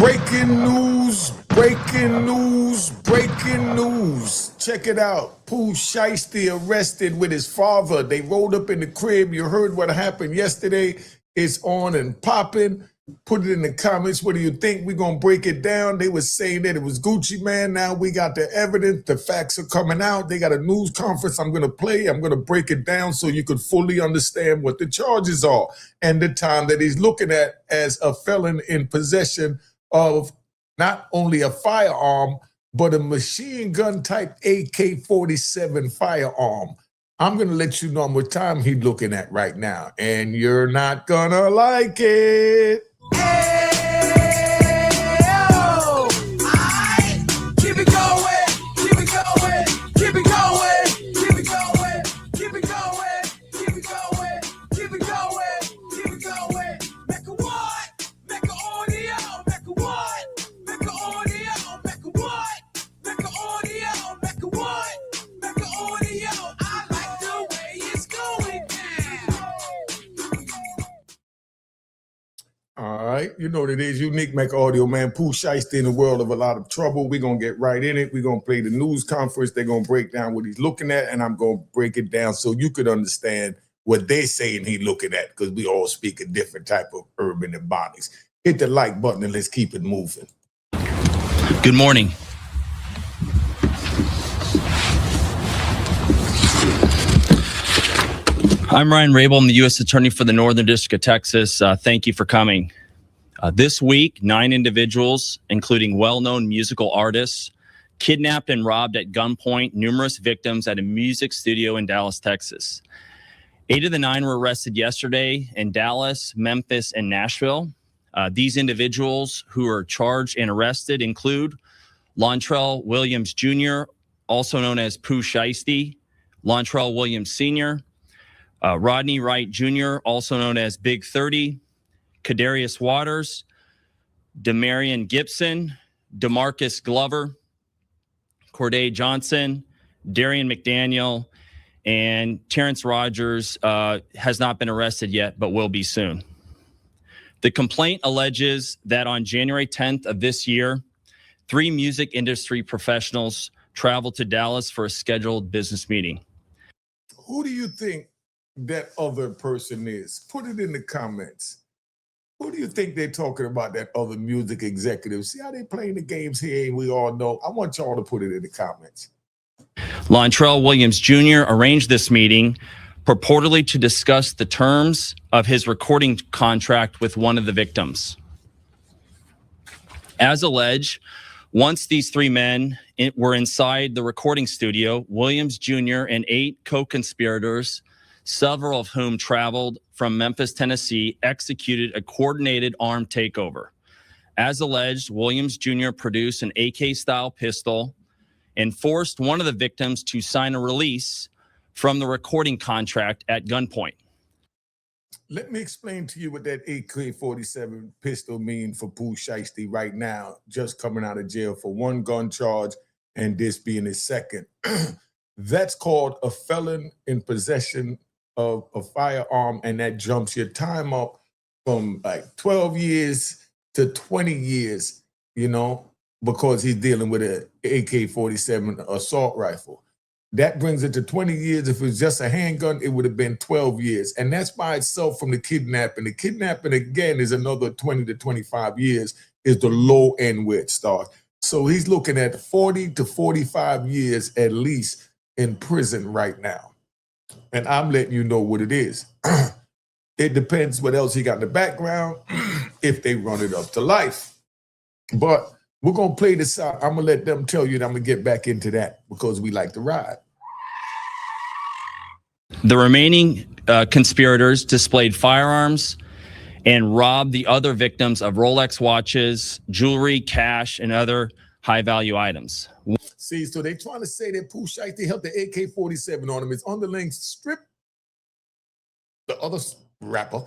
Breaking news, breaking news, breaking news. Check it out. Pooh Shiesty arrested with his father. They rolled up in the crib. You heard what happened yesterday. It's on and popping. Put it in the comments. What do you think? We're going to break it down. They were saying that it was Gucci Man. Now we got the evidence. The facts are coming out. They got a news conference I'm going to play. I'm going to break it down so you could fully understand what the charges are and the time that he's looking at as a felon in possession of not only a firearm, but a machine gun type AK-47 firearm. I'm going to let you know what time he's looking at right now, and you're not going to like it. All right, you know what it is. Unique Mecca Audio, man. Pooh Shiesty in the world of a lot of trouble. We're going to get right in it. We're going to play the news conference. They're going to break down what he's looking at, and I'm going to break it down so you could understand what they're saying he's looking at, because we all speak a different type of urban ebonics. Hit the like button and let's keep it moving. Good morning. I'm Ryan Rabel. I'm the U.S. Attorney for the Northern District of Texas. Thank you for coming. This week, 9 individuals, including well-known musical artists, kidnapped and robbed at gunpoint numerous victims at a music studio in Dallas, Texas. 8 of the 9 were arrested yesterday in Dallas, Memphis, and Nashville. These individuals who are charged and arrested include Lontrell Williams Jr., also known as Pooh Shiesty, Lontrell Williams Sr., Rodney Wright Jr., also known as Big 30, Kadarius Waters, Demarion Gibson, DeMarcus Glover, Corday Johnson, Darian McDaniel, and Terrence Rogers has not been arrested yet, but will be soon. The complaint alleges that on January 10th of this year, 3 music industry professionals traveled to Dallas for a scheduled business meeting. Who do you think that other person is? Put it in the comments. Who do you think they're talking about, that other music executive? See how they playing the games here, and we all know. I want y'all to put it in the comments. Lontrell Williams Jr. arranged this meeting purportedly to discuss the terms of his recording contract with one of the victims. As alleged, once these 3 men were inside the recording studio, Williams Jr. and 8 co-conspirators, several of whom traveled from Memphis, Tennessee, executed a coordinated armed takeover. As alleged, Williams Jr. produced an AK-style pistol and forced one of the victims to sign a release from the recording contract at gunpoint. Let me explain to you what that AK-47 pistol means for Pooh Shiesty right now, just coming out of jail for 1 gun charge and this being his second. That's called a felon in possession of a firearm, and that jumps your time up from like 12 years to 20 years, you know, because he's dealing with an AK-47 assault rifle. That brings it to 20 years. If it was just a handgun, it would have been 12 years. And that's by itself from the kidnapping. The kidnapping, again, is another 20 to 25 years is the low end where it starts. So he's looking at 40 to 45 years at least in prison right now. And I'm letting you know what it is. It depends what else he got in the background, if they run it up to life. But we're going to play this out. I'm going to let them tell you, and I'm going to get back into that because we like to ride. The remaining conspirators displayed firearms and robbed the other victims of Rolex watches, jewelry, cash, and other high-value items. See, so they're trying to say that Pooh Shiesty held the AK-47 on him. It's underling strip the other rapper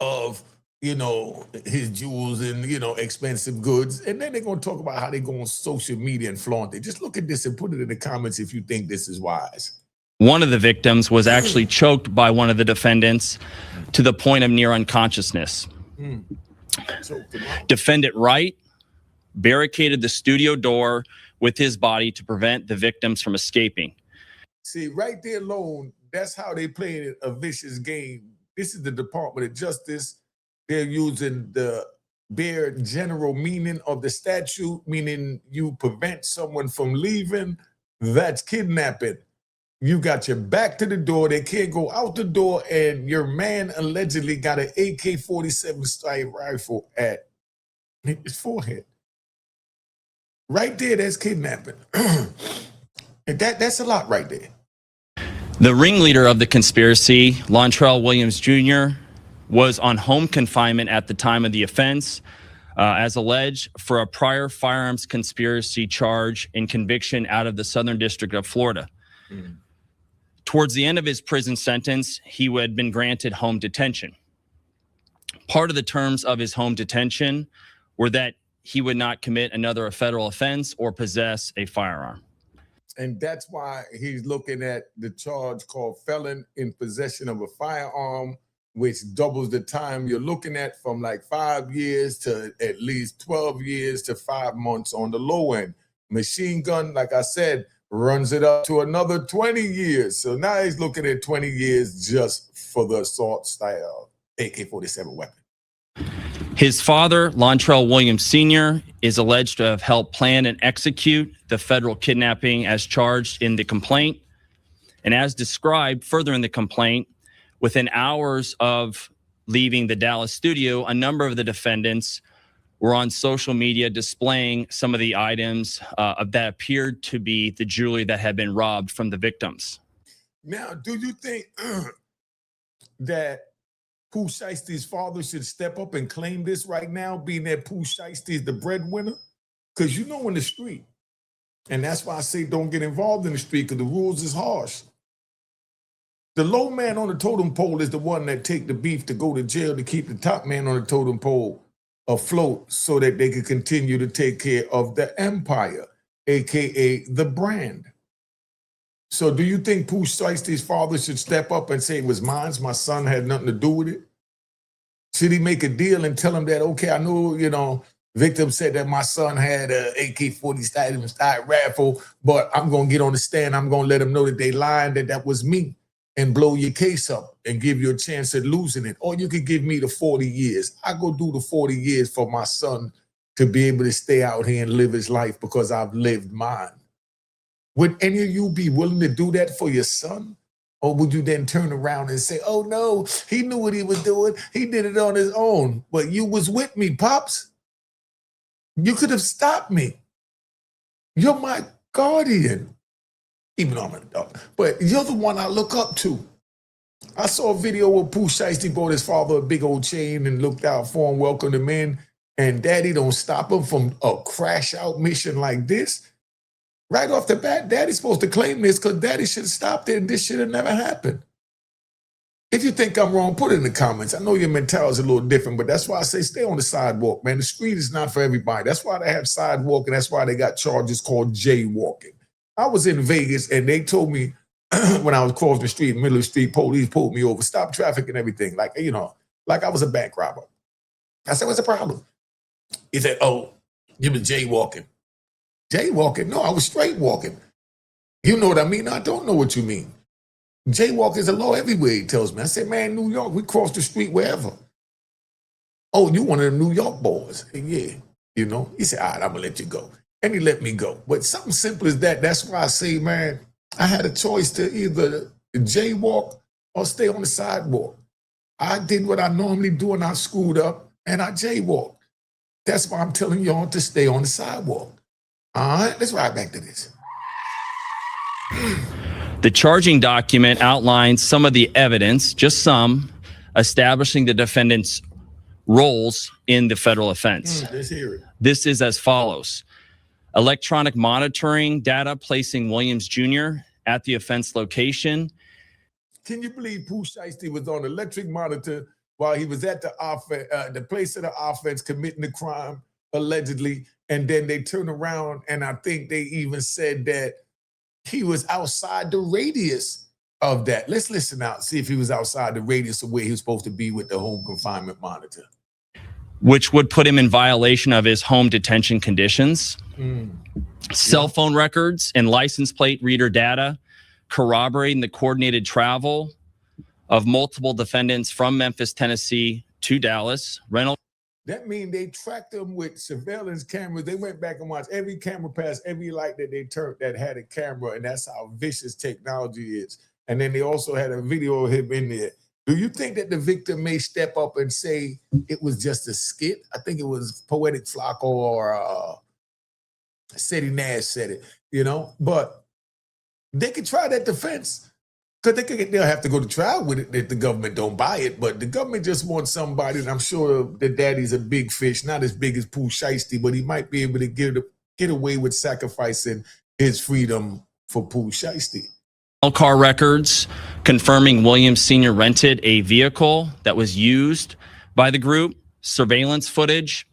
of, you know, his jewels and, you know, expensive goods. And then they're going to talk about how they go on social media and flaunt it. Just look at this and put it in the comments if you think this is wise. One of the victims was actually choked by one of the defendants to the point of near unconsciousness. Defendant Wright barricaded the studio door with his body to prevent the victims from escaping. See, right there alone, that's how they played a vicious game. This is the Department of Justice. They're using the bare general meaning of the statute, meaning you prevent someone from leaving. That's kidnapping. You got your back to the door. They can't go out the door, and your man allegedly got an AK-47 style rifle at his forehead. Right there, that's kidnapping. And that's a lot right there. The ringleader of the conspiracy, Lontrell Williams Jr., was on home confinement at the time of the offense, as alleged, for a prior firearms conspiracy charge and conviction out of the Southern District of Florida. Towards the end of his prison sentence, he had been granted home detention. Part of the terms of his home detention were that he would not commit another federal offense or possess a firearm. And that's why he's looking at the charge called felon in possession of a firearm, which doubles the time you're looking at, from like 5 years to at least 12 years to 5 months on the low end. Machine gun, like I said, runs it up to another 20 years. So now he's looking at 20 years just for the assault style AK-47 weapon. His father, Lontrell Williams Sr., is alleged to have helped plan and execute the federal kidnapping as charged in the complaint. And as described further in the complaint, within hours of leaving the Dallas studio, a number of the defendants were on social media displaying some of the items that appeared to be the jewelry that had been robbed from the victims. Now, do you think that Pooh Shiesty's father should step up and claim this right now, being that Pooh Shiesty is the breadwinner? Because you know in the street, and that's why I say don't get involved in the street, because the rules is harsh. The low man on the totem pole is the one that take the beef to go to jail to keep the top man on the totem pole afloat so that they can continue to take care of the empire, AKA the brand. So do you think Pooh Shiesty's father should step up and say, it was mine, my son had nothing to do with it? Should he make a deal and tell him that, okay, I know, you know, victim said that my son had a AK-47 style rifle, but I'm going to get on the stand. I'm going to let him know that they lied, that was me, and blow your case up and give you a chance at losing it. Or you could give me the 40 years. I go do the 40 years for my son to be able to stay out here and live his life because I've lived mine. Would any of you be willing to do that for your son? Or would you then turn around and say, oh no, he knew what he was doing. He did it on his own. But you was with me, Pops. You could have stopped me. You're my guardian. Even though I'm an adult. But you're the one I look up to. I saw a video where Pooh Shiesty bought his father a big old chain and looked out for him, welcomed him in. And daddy don't stop him from a crash out mission like this. Right off the bat, daddy's supposed to claim this because daddy should have stopped it and this should have never happened. If you think I'm wrong, put it in the comments. I know your mentality is a little different, but that's why I say stay on the sidewalk, man. The street is not for everybody. That's why they have sidewalk, and that's why they got charges called jaywalking. I was in Vegas, and they told me when I was crossing the street, middle of the street, police pulled me over, stopped traffic and everything, like, you know, like I was a bank robber. I said, what's the problem? He said, oh, you was jaywalking. Jaywalking? No, I was straight walking. You know what I mean? I don't know what you mean. Jaywalk is a law everywhere, he tells me. I said, man, New York, we cross the street wherever. Oh, you one of the New York boys? Yeah, you know. He said, all right, I'm going to let you go. And he let me go. But something simple as that, that's why I say, man, I had a choice to either jaywalk or stay on the sidewalk. I did what I normally do and I screwed up and I jaywalked. That's why I'm telling y'all to stay on the sidewalk. All right, let's ride back to this. The charging document outlines some of the evidence, just some, establishing the defendant's roles in the federal offense. Let's hear it. This is as follows. Electronic monitoring data placing Williams Jr. at the offense location. Can you believe Pooh Shiesty was on electric monitor while he was at the place of the offense committing the crime, allegedly, and then they turn around and I think they even said that he was outside the radius of that. Let's listen out, see if he was outside the radius of where he was supposed to be with the home confinement monitor. which would put him in violation of his home detention conditions. Cell phone records and license plate reader data corroborating the coordinated travel of multiple defendants from Memphis, Tennessee to Dallas. That means they tracked them with surveillance cameras. They went back and watched every camera pass, every light that they turned that had a camera, and that's how vicious technology is. And then they also had a video of him in there. Do you think that the victim may step up and say it was just a skit? I think it was Poetic Flacco or City Nash said it, you know? But they could try that defense. Because they'll have to go to trial with it if the government don't buy it. But the government just wants somebody, and I'm sure the daddy's a big fish, not as big as Pooh Shiesty, but he might be able to get away with sacrificing his freedom for Pooh Shiesty. Car records confirming Williams Sr. rented a vehicle that was used by the group. Surveillance footage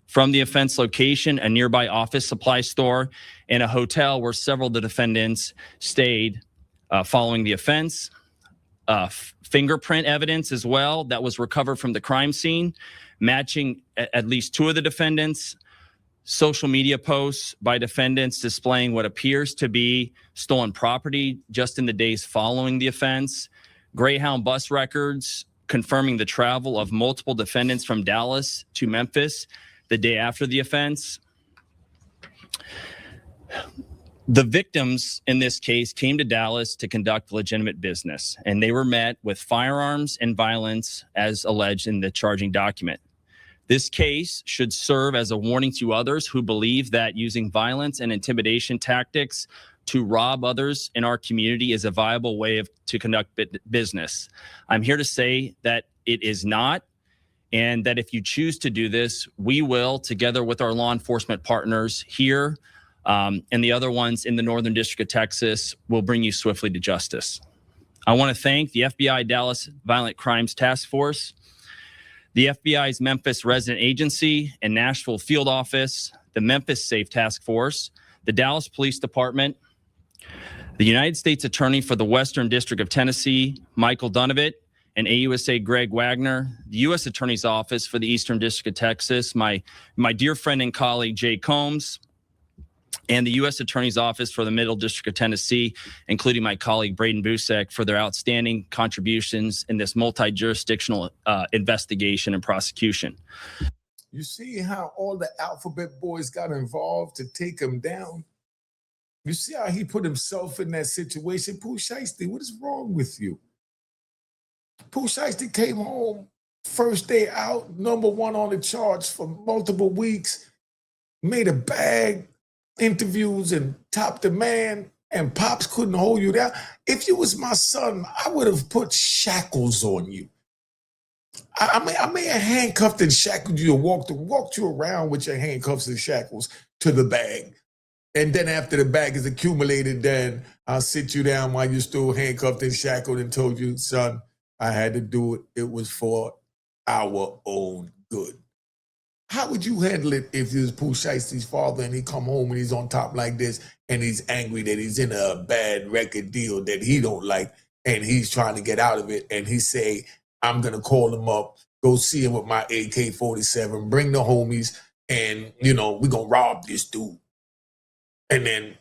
from the offense location, a nearby office supply store, and a hotel where several of the defendants stayed following the offense. Fingerprint evidence as well that was recovered from the crime scene, matching at least two of the defendants. Social media posts by defendants displaying what appears to be stolen property just in the days following the offense. Greyhound bus records confirming the travel of multiple defendants from Dallas to Memphis the day after the offense. The victims in this case came to Dallas to conduct legitimate business, and they were met with firearms and violence as alleged in the charging document. This case should serve as a warning to others who believe that using violence and intimidation tactics to rob others in our community is a viable way to conduct business. I'm here to say that it is not, and that if you choose to do this, we will, together with our law enforcement partners here, and the other ones in the Northern District of Texas, will bring you swiftly to justice. I want to thank the FBI Dallas Violent Crimes Task Force, the FBI's Memphis Resident Agency and Nashville Field Office, the Memphis Safe Task Force, the Dallas Police Department, the United States Attorney for the Western District of Tennessee, Michael Dunovit, and AUSA Greg Wagner, the U.S. Attorney's Office for the Eastern District of Texas, my dear friend and colleague Jay Combs, and the U.S. Attorney's Office for the Middle District of Tennessee, including my colleague Braden Busek, for their outstanding contributions in this multi-jurisdictional investigation and prosecution. You see how all the alphabet boys got involved to take him down? You see how he put himself in that situation? Pooh Shiesty, what is wrong with you? Pooh Shiesty came home first day out, #1 on the charts for multiple weeks, made a bag, interviews, and topped the man, and Pops couldn't hold you down. If you was my son, I would have put shackles on you. I may have handcuffed and shackled you and walked you around with your handcuffs and shackles to the bag. And then after the bag is accumulated, then I'll sit you down while you're still handcuffed and shackled and told you, son, I had to do it. It was for our own good. How would you handle it if you was Pooh Shiesty's father and he come home and he's on top like this and he's angry that he's in a bad record deal that he don't like and he's trying to get out of it, and he say, I'm going to call him up, go see him with my AK-47, bring the homies, and, we're going to rob this dude. And then,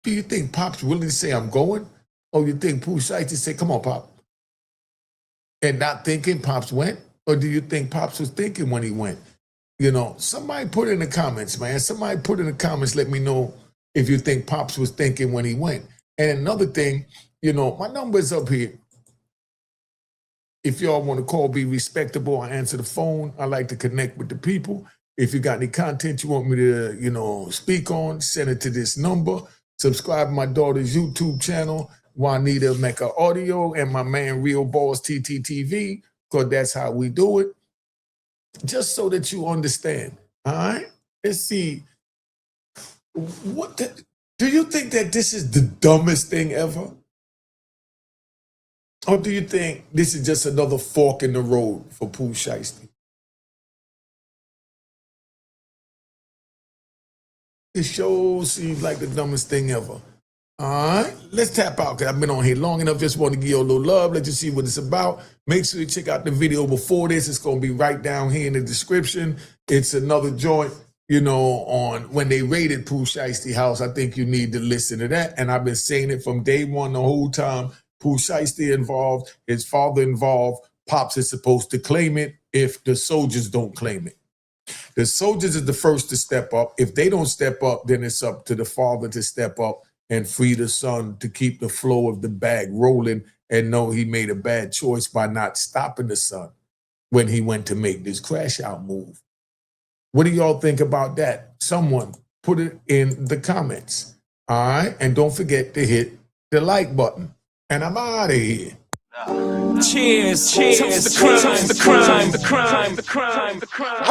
do you think Pop's willing to say, I'm going? Or you think Pooh Shiesty say, come on, Pop? And not thinking Pops went? Or do you think Pops was thinking when he went? Somebody put in the comments, man. Somebody put in the comments, let me know if you think Pops was thinking when he went. And another thing, my number is up here. If y'all want to call, be respectable, I answer the phone. I like to connect with the people. If you got any content you want me to, speak on, send it to this number. Subscribe to my daughter's YouTube channel, Juanita Mecca Audio, and my man Real Balls TTTV, because that's how we do it. Just so that you understand, all right? Let's see. Do you think that this is the dumbest thing ever? Or do you think this is just another fork in the road for Pooh Shiesty? It sure seems like the dumbest thing ever. All right, let's tap out because I've been on here long enough. Just want to give you a little love. Let you see what it's about. Make sure you check out the video before this. It's going to be right down here in the description. It's another joint, you know, on when they raided Pooh Shiesty house. I think you need to listen to that. And I've been saying it from day one the whole time. Pooh Shiesty involved, his father involved. Pops is supposed to claim it if the soldiers don't claim it. The soldiers is the first to step up. If they don't step up, then it's up to the father to step up and free the son to keep the flow of the bag rolling and know he made a bad choice by not stopping the son when he went to make this crash out move. What do y'all think about that? Someone put it in the comments. All right. And don't forget to hit the like button. And I'm out of here. Cheers, cheers, the crime, the crime, the crime, the crime, the crime.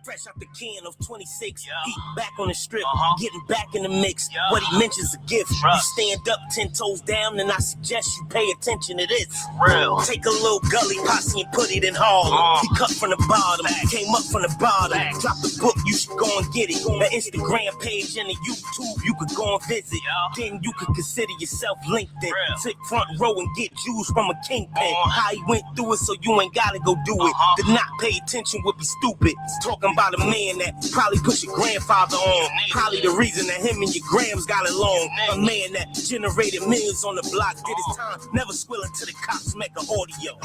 Fresh out the can of 26, he back on the strip, getting back in the mix. What he mentions a gift. You stand up 10 toes down, and I suggest you pay attention to this. Take a little gully posse and put it in Harlem. He cut from the bottom, came up from the bottom. Drop the book, you should go and get it. The Instagram page and the YouTube, you could go and visit. Then you could consider yourself LinkedIn. Sit front row and get Jews from a kingpin. How he went through it, so you ain't gotta go do it. To not pay attention would be stupid. Talking about a man that probably put your grandfather on. Probably the reason that him and your grams got along. A man that generated millions on the block, did his time, never squealing to the cops, Mecca audio.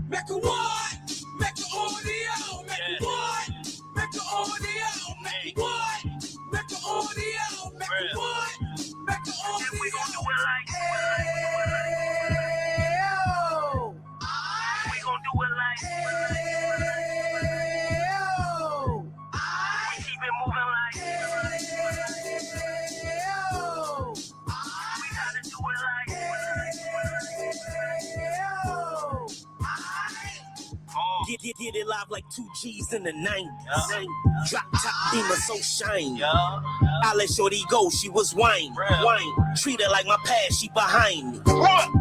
Mecca what? Mecca audio, Mecca what? Mecca audio, Mecca what? Mecca audio, Mecca what? Mecca audio. We gon' do it like we gon' do it like we keep it moving like we gotta do it like Get it live like 2 G's in the 90s. Drop top beamer so shiny. I let shorty go, she was wine. Treat her like my past, she behind me.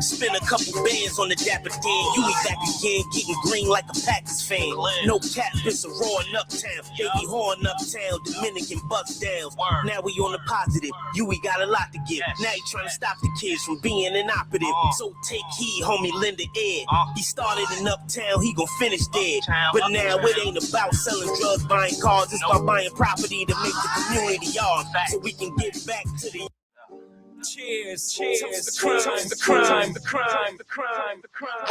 Spend a couple bands on the Dapper Dan. You be back again, getting green like a Packers fan. No cap, it's a roaring uptown. Baby horn uptown, Dominican bust downs. Now we on the positive, you got a lot to give. Now you trying to stop the kids from being inoperative. So take heed, homie, lend the air. He started in uptown, he gon' finish there. But now it ain't about selling drugs, buying cars. It's about buying property to make the community yours, so we can get back to the cheers, cheers, the crime, the crime, the crime, the crime, the crime.